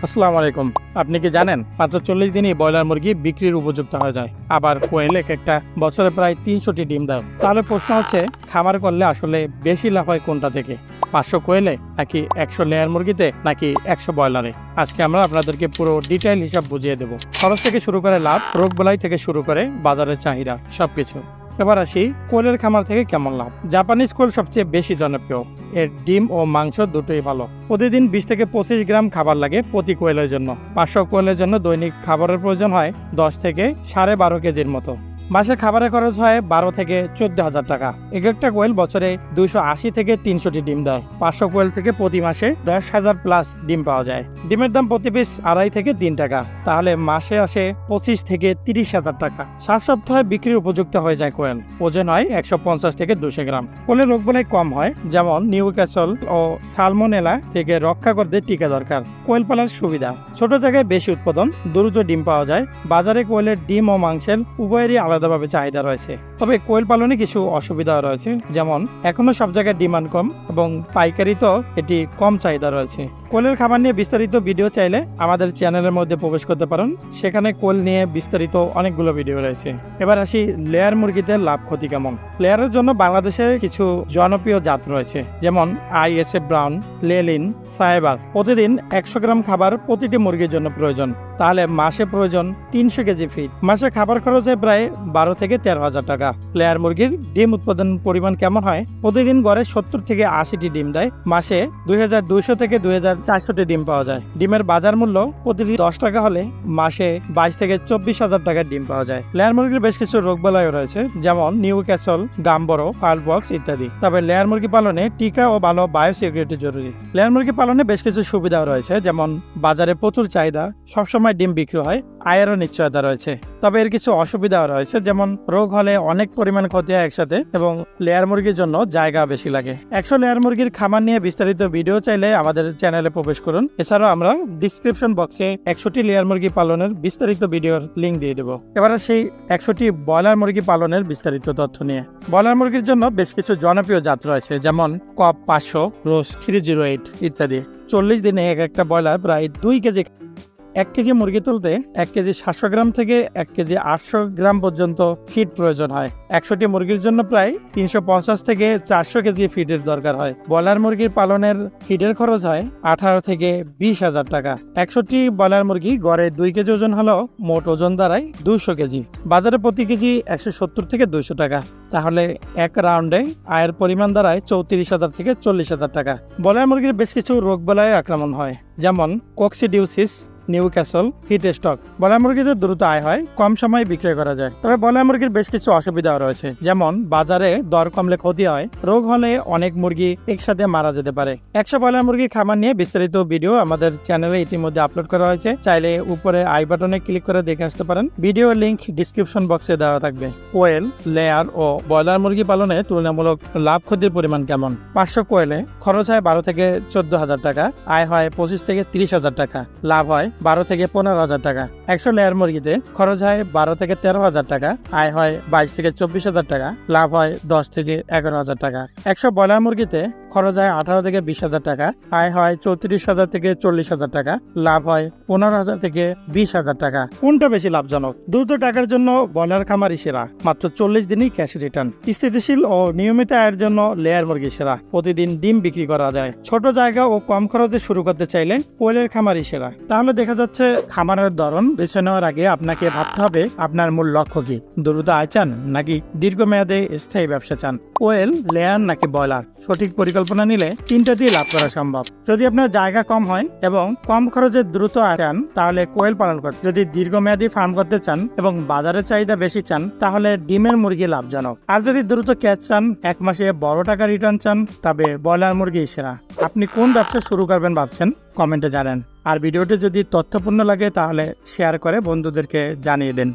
আসসালামু আলাইকুম। আপনি কি জানেন মাত্র 40 দিনই ব্রয়লার মুরগি বিক্রির উপযুক্ত হয়ে যায়। আবার কোয়েল একটা বছরে প্রায় 300টি ডিম দেয়। তাহলে প্রশ্ন হচ্ছে, খামার করলে আসলে বেশি লাভ হয় কোনটা থেকে, 500 কোয়েলে নাকি 100 লেয়ার মুরগিতে নাকি 100 ব্রয়লারে? আজকে আমরা আপনাদেরকে পুরো ডিটেইল হিসাব বুঝিয়ে দেব। খরচ থেকে শুরু করে লাভ, রোগবালাই থেকে শুরু করে বাজারের চাহিদা, সবকিছু। এবার আসি কোয়েলের খামার থেকে কেমন লাভ। জাপানিজ কোয়েল সবচেয়ে বেশি জনপ্রিয়। এর ডিম ও মাংস দুটোই ভালো। প্রতিদিন 20 থেকে 25 গ্রাম খাবার লাগে প্রতি কোয়েলের জন্য। 500 কোয়েলের জন্য দৈনিক খাবারের প্রয়োজন হয় 10 থেকে 12.5 কেজির মতো। মাসে খাবারের খরচ হয় 12 থেকে 14,000 টাকা। এক একটা কোয়েল বছরে 280 থেকে 300টি ডিম দেয়। 500 কোয়েল থেকে প্রতি মাসে 10,000 প্লাস ডিম পাওয়া যায়। ডিমের দাম প্রতি পিস 2.5 থেকে 3 টাকা। তাহলে মাসে আসে 25 থেকে 30,000 টাকা। 7 সপ্তাহে বিক্রির উপযুক্ত হয়ে যায় কোয়েল। ওজন হয় 150 থেকে 200 গ্রাম। কোয়েলের রোগবালাই কম হয়, যেমন নিউক্যাসল ও সালমোনেলা থেকে রক্ষা করতে টিকা দরকার। কোয়েল পালার সুবিধা: ছোট জায়গায় বেশি উৎপাদন, দ্রুত ডিম পাওয়া যায়। বাজারে কোয়েলের ডিম ও মাংসের উভয়েরই আলাদাভাবে চাহিদা রয়েছে। তবে কোয়েল পালনে কিছু অসুবিধা রয়েছে, যেমন এখনো সব জায়গায় ডিমান্ড কম এবং পাইকারিতেও এটি কম চাহিদা রয়েছে। কোয়েলের খাবার নিয়ে বিস্তারিত ভিডিও চাইলে আমাদের চ্যানেলের মধ্যে প্রবেশ করতে পারেন। সেখানে কোয়েল নিয়ে বিস্তারিত অনেকগুলো ভিডিও রয়েছে। এবার আসি লেয়ার মুরগিতে লাভ ক্ষতি কেমন। লেয়ারের জন্য বাংলাদেশে কিছু জনপ্রিয় জাত রয়েছে, যেমন ISF ব্রাউন, লেলিন, সাহেবার। প্রতিদিন 100 গ্রাম খাবার প্রতিটি মুরগির জন্য প্রয়োজন। তাহলে মাসে প্রয়োজন 300 কেজি ফিড। মাসে খাবার খরচ হয় প্রায় 12 থেকে 13,000 টাকা। লেয়ার মুরগির ডিম উৎপাদন পরিমাণ কেমন হয়? প্রতিদিন গড়ে 70 থেকে 80টি ডিম দেয়। মাসে 2200 থেকে 2400টি ডিম পাওয়া যায়। ডিমের বাজার মূল্য প্রতিটি 10 টাকা হলে মাসে 22 থেকে 24,000 টাকার ডিম পাওয়া যায়। লেয়ার মুরগির বেশ কিছু রোগবালাই রয়েছে, যেমন নিউক্যাসল, গাম্বরো, ফায়ারবক্স ইত্যাদি। তবে লেয়ার মুরগি পালনে টিকা ও ভালো বায়োসিকিউরিটি জরুরি। লেয়ার মুরগি পালনে বেশ কিছু সুবিধাও রয়েছে, যেমন বাজারে প্রচুর চাহিদা, সবসময় ডিম বিক্রি হয়, আয়েরও নিশ্চয়তা রয়েছে। তবে এর কিছু অসুবিধাও রয়েছে, যেমন রোগ হলে অনেক পরিমাণ ক্ষতি হয় একসাথে এবং লেয়ার মুরগির জন্য জায়গা বেশি লাগে। 100 লেয়ার মুরগির খামার নিয়ে বিস্তারিত ভিডিও চাইলে আমাদের চ্যানেলে প্রবেশ করুন। এছাড়াও আমরা ডিসক্রিপশন বক্সে 100টি লেয়ার মুরগি পালনের বিস্তারিত ভিডিওর লিঙ্ক দিয়ে দেবো। এবার সেই 100টি ব্রয়লার মুরগি পালনের বিস্তারিত তথ্য নিয়ে। ব্রয়লার মুরগির জন্য বেশ কিছু জনপ্রিয় জাত রয়েছে, যেমন কপ 500, রোজ 308 ইত্যাদি। 40 দিনে এক একটা ব্রয়লার প্রায় 2 কেজি। 1 কেজি মুরগি তুলতে 1 কেজি 700 গ্রাম থেকে 1 কেজি 800 গ্রাম পর্যন্ত ফিড প্রয়োজন হয়। 100টি মুরগির জন্য প্রায় 350 থেকে 400 কেজি ফিডের দরকার হয়। ব্রয়লার মুরগির পালনের ফিডের খরচ হয় 18 থেকে 20,000 টাকা। 100টি ব্রয়লার মুরগি গড়ে 2 কেজি ওজন হলেও মোট ওজন দাঁড়ায় 200 কেজি। বাজারে প্রতি কেজি 170 থেকে 200 টাকা। তাহলে এক রাউন্ডে আয়ের পরিমাণ দাঁড়ায় 34,000 থেকে 40,000 টাকা। ব্রয়লার মুরগির বেশ কিছু রোগবালাই আক্রমণ হয়, যেমন কক্সিডিউসিস, নিউক্যাসল, হিট স্ট্রোক। ব্রয়লার মুরগিতে দ্রুত আয় হয়, কম সময়ে বিক্রয় করা যায়। তবে ব্রয়লার মুরগির বেশ কিছু অসুবিধা রয়েছে, যেমন বাজারে দর কমলে ক্ষতি হয়, রোগ হলে অনেক মুরগি একসাথে মারা যেতে পারে। 100 ব্রয়লার মুরগি খামার নিয়ে বিস্তারিত ভিডিও আমাদের চ্যানেলে ইতিমধ্যে আপলোড করা হয়েছে। চাইলে উপরে আই বাটনে ক্লিক করে দেখে আসতে পারেন। ভিডিও লিংক ডিসক্রিপশন বক্সে দেওয়া থাকবে। কোয়েল, লেয়ার ও ব্রয়লার মুরগি পালনে তুলনামূলক লাভ ক্ষতির পরিমাণ কেমন? 500 কোয়েলে খরচ হয় 12 থেকে 14,000 টাকা। আয় হয় 25 থেকে 30,000 টাকা। লাভ হয় 12 থেকে 15,000 টাকা। 100 লেয়ার মুরগিতে খরচ হয় 12 থেকে 13,000 টাকা। আয় হয় 22 থেকে 24,000 টাকা। লাভ হয় 10 থেকে 11,000 টাকা। 100 ব্রয়লার মুরগিতে খরচ হয় 18 থেকে 20,000 টাকা। আয় হয় 34,000 থেকে 40,000 টাকা। লাভ হয় 15,000 থেকে 20,000 টাকা। কোনটা বেশি লাভজনক? দ্রুত টাকার জন্য ব্রয়লার খামারই সেরা, মাত্র 40 দিনই ক্যাশ রিটার্ন। স্থিতিশীল ও নিয়মিত আয়ের জন্য লেয়ার মুরগি সেরা, প্রতিদিন ডিম বিক্রি করা যায়। ছোট জায়গা ও কম খরচে শুরু করতে চাইলে কোয়েলের খামারই সেরা। তাহলে দেখা যাচ্ছে খামারের ধরন বেছে নেওয়ার আগে আপনাকে ভাবতে হবে আপনার মূল লক্ষ্য কি। দ্রুত আয় চান নাকি দীর্ঘমেয়াদে স্থায়ী ব্যবসা চান? কোয়েল, লেয়ার নাকি ব্রয়লার? সঠিক পরিকল্পনা নিলে তিনটা দিয়ে লাভ করা সম্ভব। যদি আপনার জায়গা কম হয় এবং কম খরচে দ্রুত আয় চান, তাহলে কোয়েল পালন করতে। যদি দীর্ঘমেয়াদী ফার্ম করতে চান এবং বাজারের চাহিদা বেশি চান, তাহলে ডিমের মুরগি লাভজনক। আর যদি দ্রুত ক্যাচ চান, 1 মাসে বড় টাকা রিটার্ন চান, তবে ব্রয়লার মুরগি সেরা। আপনি কোন ব্যবসা শুরু করবেন ভাবছেন? কমেন্টে জানান। আর ভিডিওটি যদি তথ্যপূর্ণ লাগে তাহলে শেয়ার করে বন্ধুদেরকে জানিয়ে দিন।